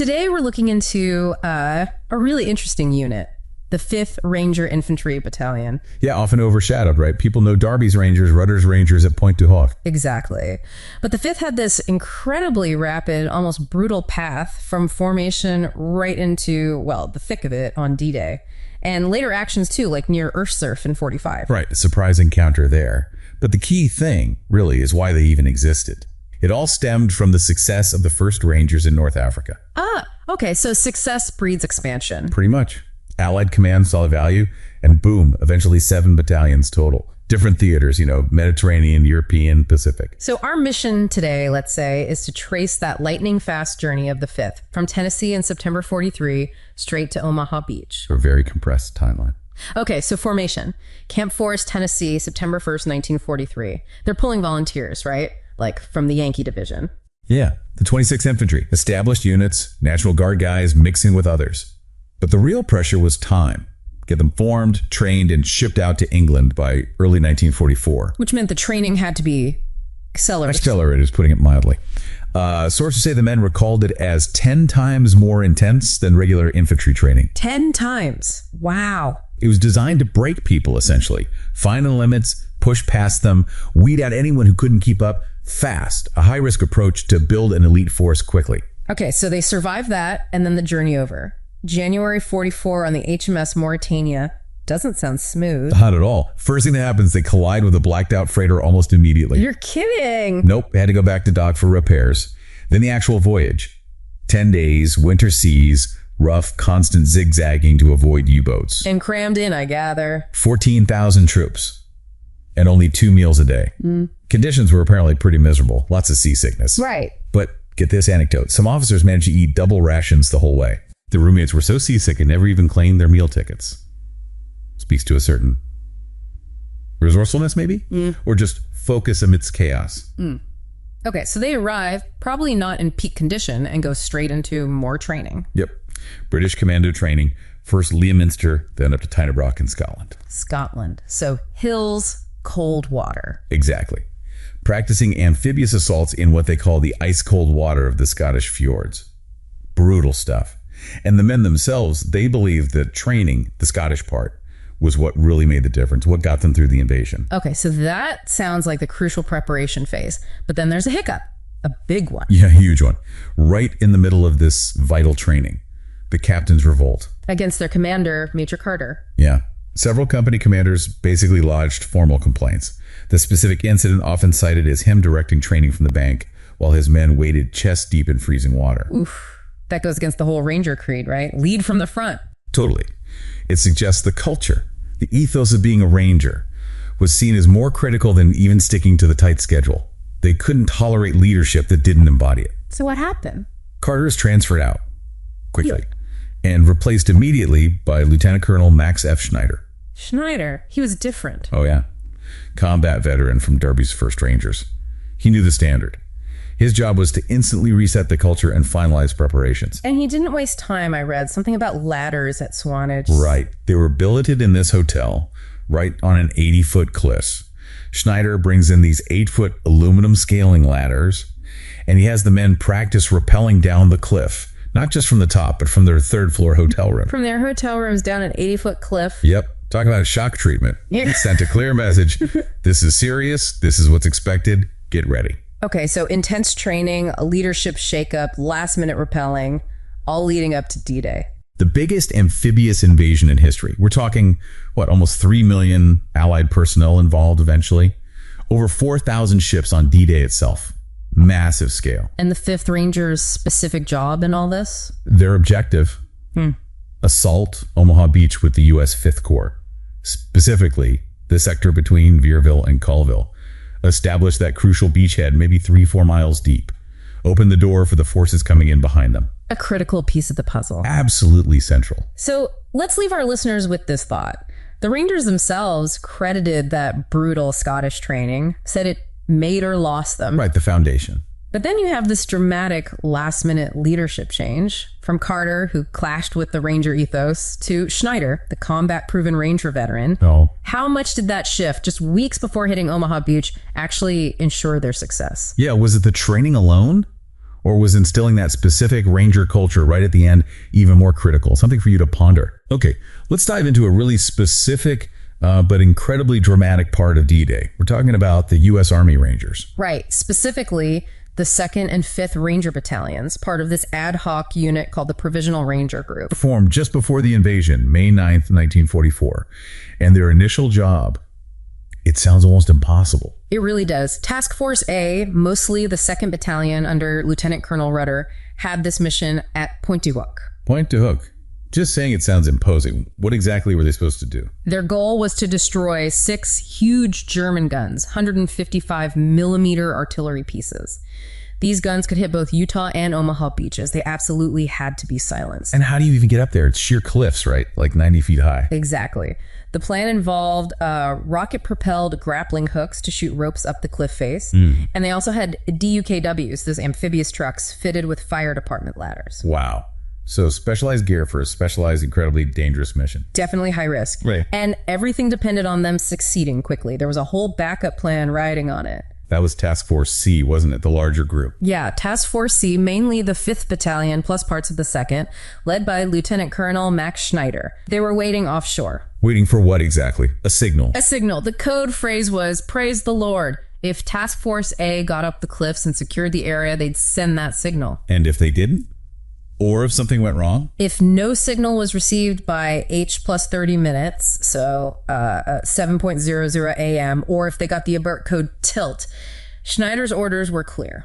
Today we're looking into a really interesting unit, the 5th Ranger Infantry Battalion. Yeah, often overshadowed, right? People know Darby's Rangers, Rudder's Rangers at Pointe du Hoc. Exactly. But the 5th had this incredibly rapid, almost brutal path from formation right into, well, the thick of it on D-Day. And later actions too, like near Earthsurf in 45. Right, a surprise encounter there. But the key thing, really, is why they even existed. It all stemmed from the success of the 1st Rangers in North Africa. Ah, okay, so success breeds expansion. Pretty much. Allied command saw the value, and boom, eventually 7 battalions total. Different theaters, Mediterranean, European, Pacific. So our mission today, let's say, is to trace that lightning-fast journey of the 5th from Tennessee in September 43 straight to Omaha Beach. A very compressed timeline. Okay, so formation. Camp Forest, Tennessee, September 1st, 1943. They're pulling volunteers, right? Like from the Yankee Division. Yeah, the 26th Infantry, established units, National Guard guys mixing with others. But the real pressure was time. Get them formed, trained, and shipped out to England by early 1944. Which meant the training had to be accelerated. Accelerated, putting it mildly. Sources say the men recalled it as 10 times more intense than regular infantry training. 10 times. Wow. It was designed to break people, essentially. Find the limits, push past them, weed out anyone who couldn't keep up fast. A high-risk approach to build an elite force quickly. Okay, so they survived that, and then the journey over. January 44 on the HMS Mauritania. Doesn't sound smooth. Not at all. First thing that happens, they collide with a blacked-out freighter almost immediately. You're kidding. Nope, had to go back to dock for repairs. Then the actual voyage. 10 days, winter seas, rough, constant zigzagging to avoid U-boats. And crammed in, I gather. 14,000 troops. And only 2 meals a day. Conditions were apparently pretty miserable. Lots of seasickness. Right. But get this anecdote. Some officers managed to eat double rations the whole way. The roommates were so seasick and never even claimed their meal tickets. Speaks to a certain resourcefulness, maybe? Or just focus amidst chaos. Okay, so they arrive, probably not in peak condition, and go straight into more training. Yep. British commando training. First Leominster, then up to Tynebrock in Scotland. Scotland. So hills, cold water. Exactly. Practicing amphibious assaults in what they call the ice-cold water of the Scottish fjords. Brutal stuff. And the men themselves, they believed that training, the Scottish part, was what really made the difference, what got them through the invasion. Okay, so that sounds like the crucial preparation phase. But then there's a hiccup, a big one. Yeah, a huge one. Right in the middle of this vital training, the captain's revolt. Against their commander, Major Carter. Yeah. Several company commanders basically lodged formal complaints. The specific incident often cited as him directing training from the bank while his men waded chest deep in freezing water. Oof. That goes against the whole Ranger creed, right? Lead from the front. Totally. It suggests the culture, the ethos of being a Ranger, was seen as more critical than even sticking to the tight schedule. They couldn't tolerate leadership that didn't embody it. So what happened? Carter is transferred out quickly and replaced immediately by Lieutenant Colonel Max F. Schneider. Schneider, he was different. Oh, yeah. Combat veteran from Derby's 1st Rangers. He knew the standard. His job was to instantly reset the culture and finalize preparations. And he didn't waste time, I read. Something about ladders at Swanage. Right. They were billeted in this hotel, right on an 80-foot cliff. Schneider brings in these 8-foot aluminum scaling ladders, and he has the men practice rappelling down the cliff. Not just from the top, but from their 3rd-floor hotel room. From their hotel rooms down an 80-foot cliff. Yep. Talk about a shock treatment. Sent a clear message. This is serious. This is what's expected. Get ready. Okay, so intense training, a leadership shakeup, last-minute rappelling, all leading up to D-Day. The biggest amphibious invasion in history. We're talking, almost 3 million Allied personnel involved eventually. Over 4,000 ships on D-Day itself. Massive scale. And the 5th Ranger's specific job in all this? Their objective, assault Omaha Beach with the U.S. 5th Corps. Specifically, the sector between Vierville and Colville. Establish that crucial beachhead, maybe 3-4 miles deep. Open the door for the forces coming in behind them. A critical piece of the puzzle. Absolutely central. So let's leave our listeners with this thought. The Rangers themselves credited that brutal Scottish training, said it made or lost them. Right, the foundation. But then you have this dramatic last-minute leadership change from Carter, who clashed with the Ranger ethos, to Schneider, the combat-proven Ranger veteran. Oh. How much did that shift, just weeks before hitting Omaha Beach, actually ensure their success? Yeah, was it the training alone? Or was instilling that specific Ranger culture right at the end even more critical? Something for you to ponder. Okay, let's dive into a really specific but incredibly dramatic part of D-Day. We're talking about the U.S. Army Rangers. Right, specifically the 2nd and 5th Ranger Battalions, part of this ad hoc unit called the Provisional Ranger Group. Formed just before the invasion, May 9th, 1944. And their initial job, it sounds almost impossible. It really does. Task Force A, mostly the 2nd Battalion under Lieutenant Colonel Rudder, had this mission at Pointe du Hoc. Pointe du Hoc. Just saying it sounds imposing. What exactly were they supposed to do? Their goal was to destroy 6 huge German guns, 155 millimeter artillery pieces. These guns could hit both Utah and Omaha beaches. They absolutely had to be silenced. And how do you even get up there? It's sheer cliffs, right? Like 90 feet high. Exactly. The plan involved rocket-propelled grappling hooks to shoot ropes up the cliff face. And they also had DUKWs, those amphibious trucks, fitted with fire department ladders. Wow. So specialized gear for a specialized, incredibly dangerous mission. Definitely high risk. Right. And everything depended on them succeeding quickly. There was a whole backup plan riding on it. That was Task Force C, wasn't it? The larger group. Yeah, Task Force C, mainly the 5th Battalion plus parts of the 2nd, led by Lieutenant Colonel Max Schneider. They were waiting offshore. Waiting for what exactly? A signal. A signal. The code phrase was, "Praise the Lord." If Task Force A got up the cliffs and secured the area, they'd send that signal. And if they didn't? Or if something went wrong? If no signal was received by H plus 30 minutes, so 7:00 a.m., or if they got the alert code tilt, Schneider's orders were clear.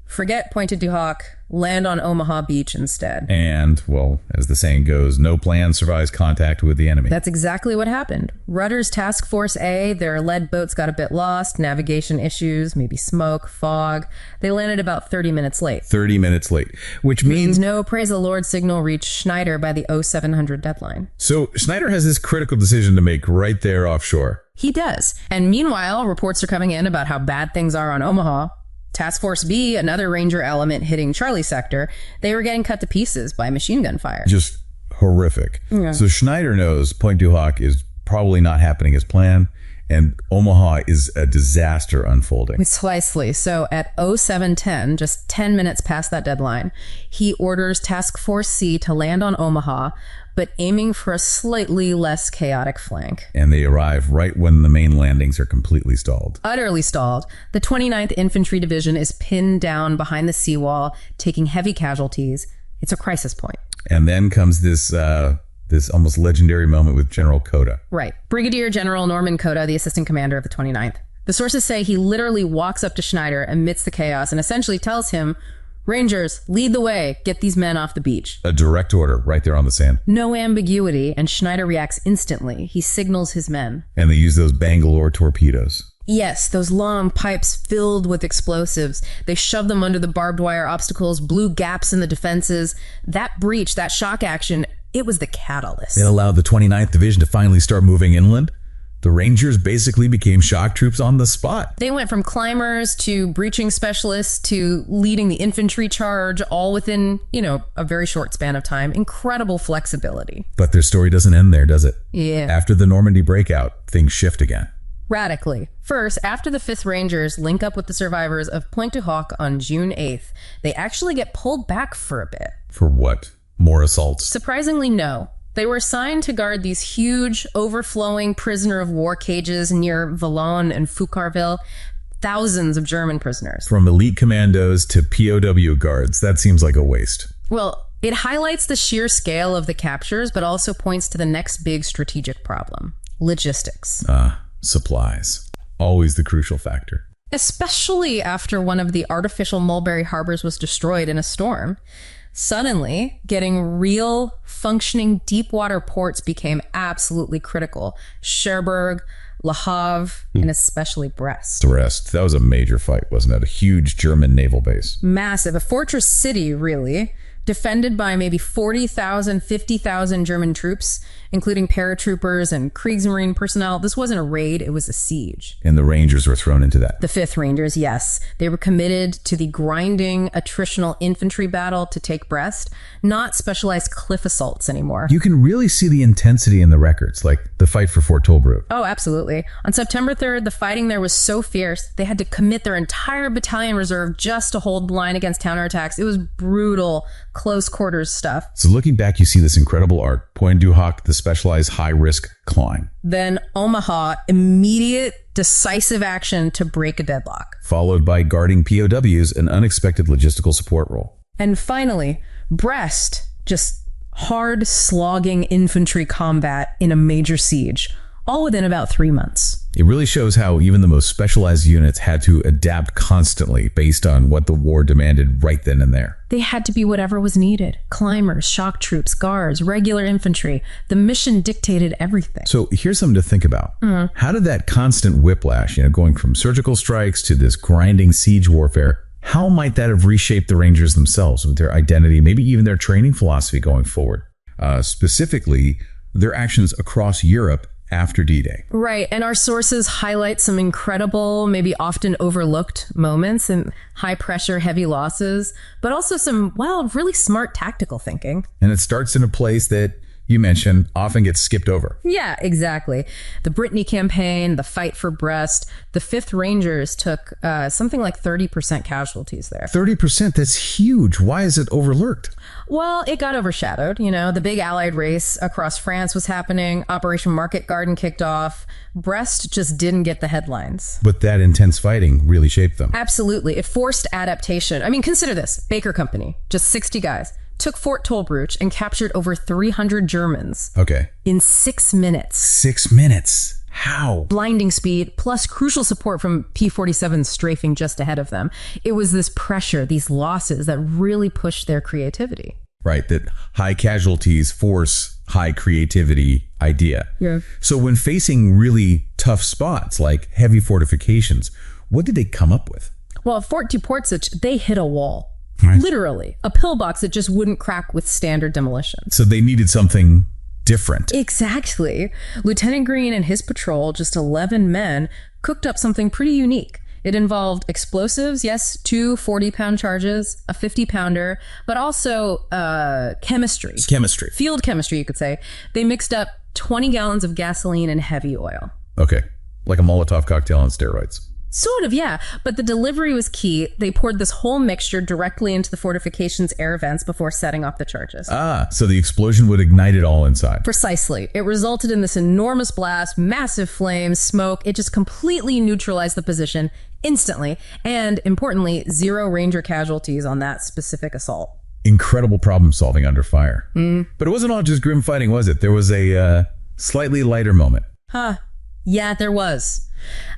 Forget Pointe du Hoc, land on Omaha Beach instead. And, well, as the saying goes, no plan survives contact with the enemy. That's exactly what happened. Rudder's Task Force A, their lead boats got a bit lost, navigation issues, maybe smoke, fog. They landed about 30 minutes late. 30 minutes late, which means no praise the Lord signal reached Schneider by the 0700 deadline. So Schneider has this critical decision to make right there offshore. He does. And meanwhile, reports are coming in about how bad things are on Omaha. Task Force B, another Ranger element hitting Charlie Sector, they were getting cut to pieces by machine gun fire. Just horrific. Yeah. So Schneider knows Pointe du Hoc is probably not happening as planned, and Omaha is a disaster unfolding. Precisely. So at 0710, just 10 minutes past that deadline, he orders Task Force C to land on Omaha, but aiming for a slightly less chaotic flank. And they arrive right when the main landings are completely stalled. Utterly stalled. The 29th Infantry Division is pinned down behind the seawall, taking heavy casualties. It's a crisis point. And then comes this almost legendary moment with General Coda. Right. Brigadier General Norman Coda, the assistant commander of the 29th. The sources say he literally walks up to Schneider amidst the chaos and essentially tells him, "Rangers, lead the way. Get these men off the beach." A direct order right there on the sand. No ambiguity, and Schneider reacts instantly. He signals his men. And they use those Bangalore torpedoes. Yes, those long pipes filled with explosives. They shoved them under the barbed wire obstacles, blew gaps in the defenses. That breach, that shock action, it was the catalyst. It allowed the 29th Division to finally start moving inland. The Rangers basically became shock troops on the spot. They went from climbers to breaching specialists to leading the infantry charge, all within, a very short span of time. Incredible flexibility. But their story doesn't end there, does it? Yeah. After the Normandy breakout, things shift again. Radically. First, after the 5th Rangers link up with the survivors of Pointe du Hoc on June 8th, they actually get pulled back for a bit. For what? More assaults? Surprisingly, no. They were assigned to guard these huge, overflowing prisoner of war cages near Valognes and Foucarville. Thousands of German prisoners. From elite commandos to POW guards, that seems like a waste. Well, it highlights the sheer scale of the captures, but also points to the next big strategic problem: logistics. Supplies. Always the crucial factor. Especially after one of the artificial Mulberry harbors was destroyed in a storm. Suddenly, getting real, functioning deep-water ports became absolutely critical. Cherbourg, Le Havre, and especially Brest. Brest. That was a major fight, wasn't it? A huge German naval base. Massive. A fortress city, really. defended by maybe 40,000, 50,000 German troops, including paratroopers and Kriegsmarine personnel. This wasn't a raid, it was a siege. And the Rangers were thrown into that. The 5th Rangers, yes. They were committed to the grinding attritional infantry battle to take Brest, not specialized cliff assaults anymore. You can really see the intensity in the records, like the fight for Fort Tolbrook. Oh, absolutely. On September 3rd, the fighting there was so fierce, they had to commit their entire battalion reserve just to hold the line against counterattacks. It was brutal, close quarters stuff. So looking back, you see this incredible art. Point du Hoc, the specialized high-risk climb. Then Omaha, immediate, decisive action to break a deadlock. Followed by guarding POWs, an unexpected logistical support role. And finally, Brest, just hard slogging infantry combat in a major siege, all within about 3 months. It really shows how even the most specialized units had to adapt constantly based on what the war demanded right then and there. They had to be whatever was needed. Climbers, shock troops, guards, regular infantry. The mission dictated everything. So here's something to think about. How did that constant whiplash, going from surgical strikes to this grinding siege warfare, how might that have reshaped the Rangers themselves with their identity, maybe even their training philosophy going forward? Specifically, their actions across Europe after D-Day. Right, and our sources highlight some incredible, maybe often overlooked moments and high pressure, heavy losses, but also some, really smart tactical thinking. And it starts in a place that you mentioned often gets skipped over. Yeah, exactly. The Brittany campaign, the fight for Brest, the 5th Rangers took something like 30% casualties there. 30%? That's huge. Why is it overlooked? Well, it got overshadowed. The big Allied race across France was happening. Operation Market Garden kicked off. Brest just didn't get the headlines. But that intense fighting really shaped them. Absolutely. It forced adaptation. I mean, consider this. Baker Company, just 60 guys, took Fort Tolbrook and captured over 300 Germans. Okay. In 6 minutes. 6 minutes? How? Blinding speed, plus crucial support from P-47s strafing just ahead of them. It was this pressure, these losses that really pushed their creativity. Right, that high casualties force high creativity idea. Yeah. So when facing really tough spots like heavy fortifications, what did they come up with? Well, at Fort Deportsich, they hit a wall. Right. Literally, a pillbox that just wouldn't crack with standard demolition. So they needed something different. Exactly. Lieutenant Green and his patrol, just 11 men, cooked up something pretty unique. It involved explosives, yes, 2 40-pound charges, a 50-pounder, but also chemistry. Chemistry. Field chemistry, you could say. They mixed up 20 gallons of gasoline and heavy oil. Okay. Like a Molotov cocktail on steroids. Sort of, yeah. But the delivery was key. They poured this whole mixture directly into the fortification's air vents before setting off the charges. So the explosion would ignite it all inside. Precisely. It resulted in this enormous blast, massive flames, smoke. It just completely neutralized the position instantly. And importantly, 0 Ranger casualties on that specific assault. Incredible problem solving under fire. But it wasn't all just grim fighting, was it? There was a slightly lighter moment. Yeah, there was.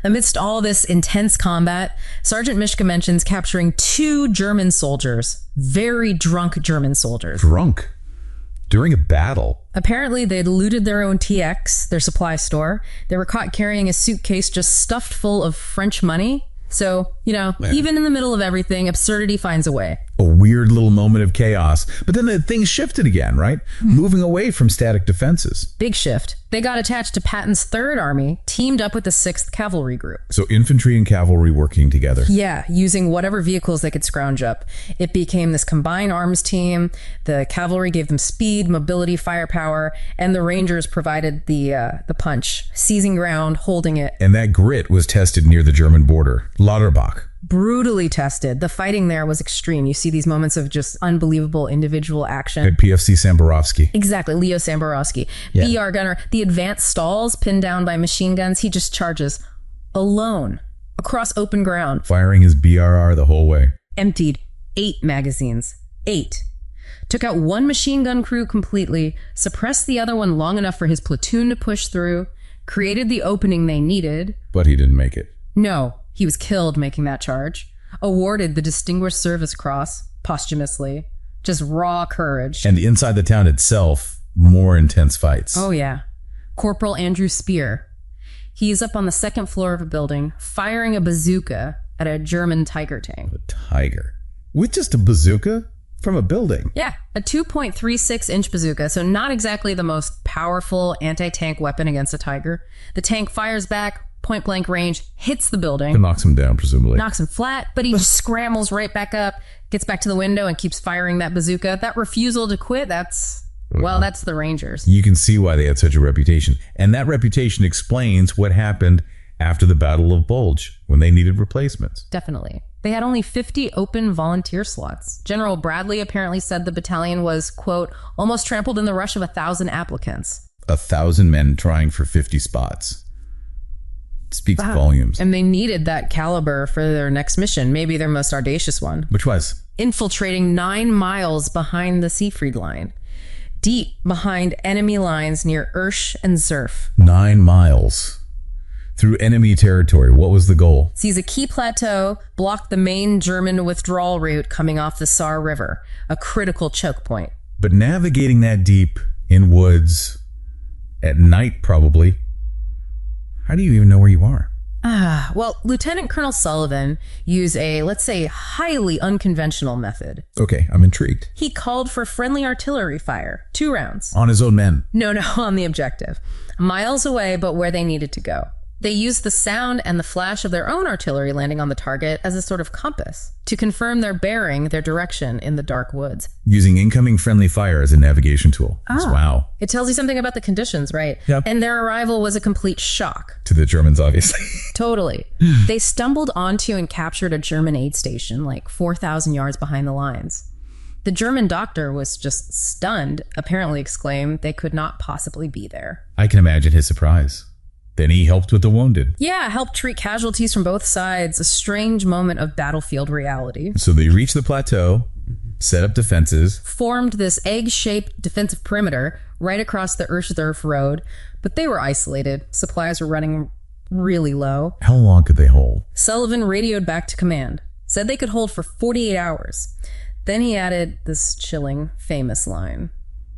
Amidst all this intense combat, Sergeant Mishka mentions capturing 2 German soldiers, very drunk German soldiers. Drunk? During a battle? Apparently, they'd looted their own TX, their supply store. They were caught carrying a suitcase just stuffed full of French money. So, even in the middle of everything, absurdity finds a way. A weird little moment of chaos. But then the things shifted again, right? Moving away from static defenses. Big shift. They got attached to Patton's 3rd Army, teamed up with the 6th Cavalry Group. So infantry and cavalry working together. Yeah, using whatever vehicles they could scrounge up. It became this combined arms team. The cavalry gave them speed, mobility, firepower, and the Rangers provided the punch, seizing ground, holding it. And that grit was tested near the German border. Lauterbach. Brutally tested. The fighting there was extreme. You see these moments of just unbelievable individual action. At PFC Samborowski. Exactly, Leo Samborowski. Yeah. BR gunner. The advanced stalls pinned down by machine guns. He just charges alone across open ground. Firing his BRR the whole way. Emptied 8 magazines. 8. Took out 1 machine gun crew completely, suppressed the other one long enough for his platoon to push through, created the opening they needed. But he didn't make it. No. He was killed making that charge. Awarded the Distinguished Service Cross posthumously. Just raw courage. And inside the town itself, more intense fights. Oh, yeah. Corporal Andrew Spear. He's up on the 2nd floor of a building, firing a bazooka at a German Tiger tank. A Tiger? With just a bazooka? From a building? Yeah, a 2.36-inch bazooka, so not exactly the most powerful anti-tank weapon against a Tiger. The tank fires back, point-blank range, hits the building. It knocks him down, presumably. Knocks him flat, but he just scrambles right back up, gets back to the window, and keeps firing that bazooka. That refusal to quit, that's the Rangers. You can see why they had such a reputation. And that reputation explains what happened after the Battle of Bulge, when they needed replacements. Definitely. They had only 50 open volunteer slots. General Bradley apparently said the battalion was, quote, almost trampled in the rush of 1,000 applicants. 1,000 men trying for 50 spots. It speaks volumes. And they needed that caliber for their next mission, maybe their most audacious one. Which was? Infiltrating 9 miles behind the Siegfried Line, deep behind enemy lines near Irsch and Zurf. 9 miles. Through enemy territory. What was the goal? Seize a key plateau, block the main German withdrawal route coming off the Saar River, a critical choke point. But navigating that deep in woods, at night probably, how do you even know where you are? Well, Lieutenant Colonel Sullivan used a, let's say, highly unconventional method. Okay, I'm intrigued. He called for friendly artillery fire, 2 rounds. On his own men? No, on the objective. Miles away, but where they needed to go. They used the sound and the flash of their own artillery landing on the target as a sort of compass to confirm their bearing, their direction in the dark woods. Using incoming friendly fire as a navigation tool. Wow. It tells you something about the conditions, right? Yep. And their arrival was a complete shock. To the Germans, obviously. Totally. They stumbled onto and captured a German aid station like 4,000 yards behind the lines. The German doctor was just stunned, apparently exclaimed they could not possibly be there. I can imagine his surprise. Then he helped with the wounded. Yeah, helped treat casualties from both sides. A strange moment of battlefield reality. So they reached the plateau, set up defenses. Formed this egg-shaped defensive perimeter right across the Irsch-Zurf road, but they were isolated. Supplies were running really low. How long could they hold? Sullivan radioed back to command. Said they could hold for 48 hours. Then he added this chilling, famous line.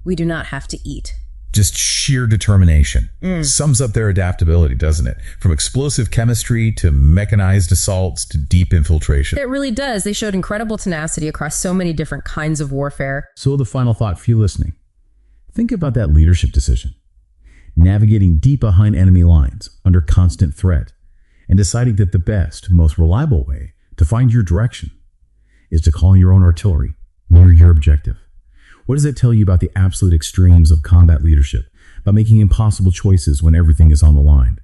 We do not have to eat. Just sheer determination. Sums up their adaptability, doesn't it? From explosive chemistry to mechanized assaults to deep infiltration. It really does. They showed incredible tenacity across so many different kinds of warfare. So the final thought for you listening. Think about that leadership decision. Navigating deep behind enemy lines under constant threat and deciding that the best, most reliable way to find your direction is to call in your own artillery near your objective. What does it tell you about the absolute extremes of combat leadership, about making impossible choices when everything is on the line?